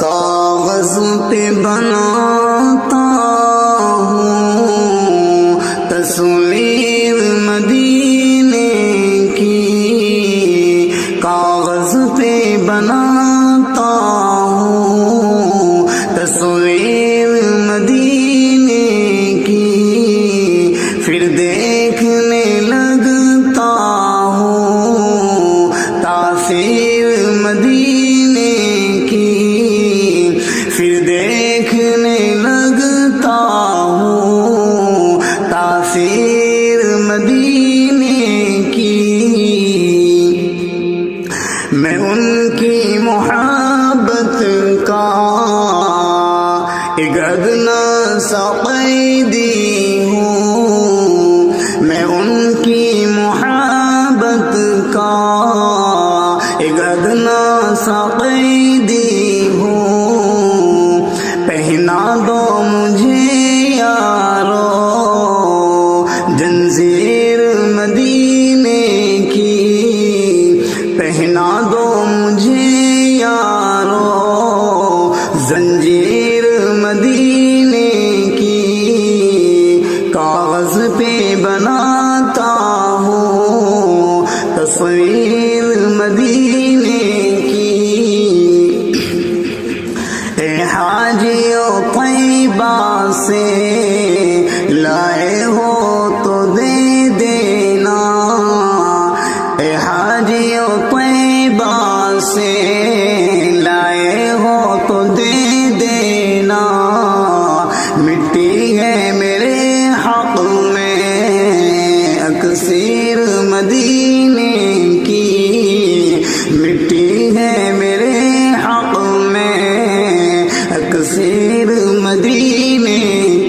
کاغذ پہ بناتا ہوں تصویر مدینے کی، کاغذ پہ بناتا ہوں تصویر مدینے کی، پھر دیکھنے لگتا ہوں تاثیر مدینے کی، پھر دیکھنے لگتا ہوں تاثیر مدینے کی۔ میں ان کی محبت کا ایک ادنا سا قیدی ہوں، میں ان کی محبت کا ایک ادنا سا قیدی ہوں، پہنا دو مجھے یارو زنجیر مدینے کی، پہنا دو مجھے یارو زنجیر مدینے کی، کاغذ پہ بناتا ہوں تصویر مدینے کی۔ اے حاجیو طیبہ سے لائے ہو تو دے دینا، اے حاجیو طیبہ سے لائے ہو تو دے دینا، مٹی ہے میرے حق میں اکثیر مدینے کی، مٹی ہے میرے حق میں اکثیر مدینے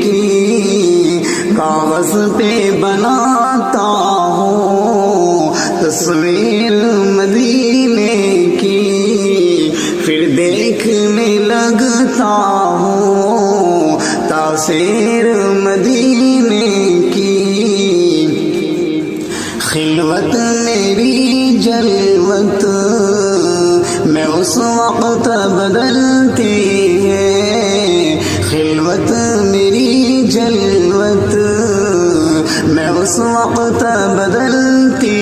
کی، کاغذ پہ بناتا ہوں تصویر مدینے کی، پھر دیکھنے لگتا ہوں تاثیر مدینے کی۔ خلوت میری جلوت میں اس وقت بدلتی ہے، خلوت میری جلوت میں اس وقت بدلتی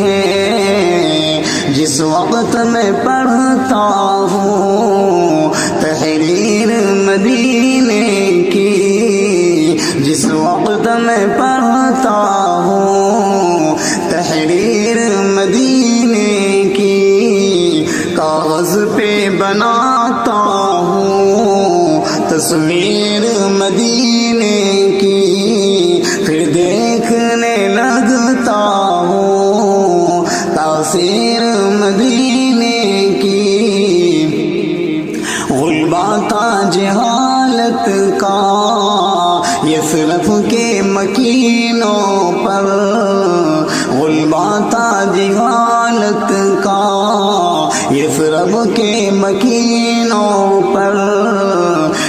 ہے، جس وقت میں پڑھتا ہوں تحریر مدینے کی، جس وقت میں پڑھتا ہوں تحریر مدینے کی، کاغذ پہ بناتا ہوں تصویر مدینے کی، پھر دیکھنے لگتا ہوں تاثیر مدینے کی۔ غلبہ تھا جہالت کا یثرب کے مکینوں پر، غلبہ تھا جہالت کا یثرب کے مکینوں پر،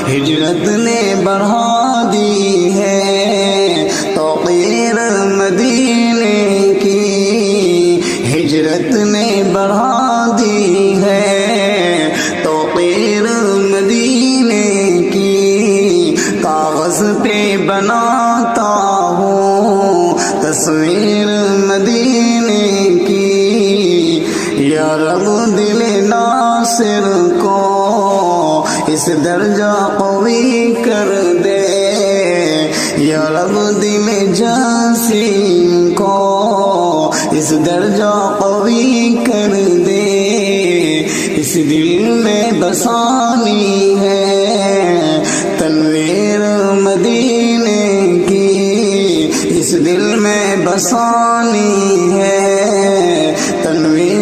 ہجرت نے بڑھا دی ہے توقیر مدینے کی، ہجرت نے بڑھا دی ہے توقیر مدینے کی، کاغذ پہ بناتا ہوں تصویر مدینے کی، یا رب دل ناصر کو اس درجہ قوی کر دے، یا رب دل جاسم کو اس درجہ قوی کر دے، اس دل میں بسانی ہے تنویر مدینے کی، اس دل میں بسانی ہے تنویر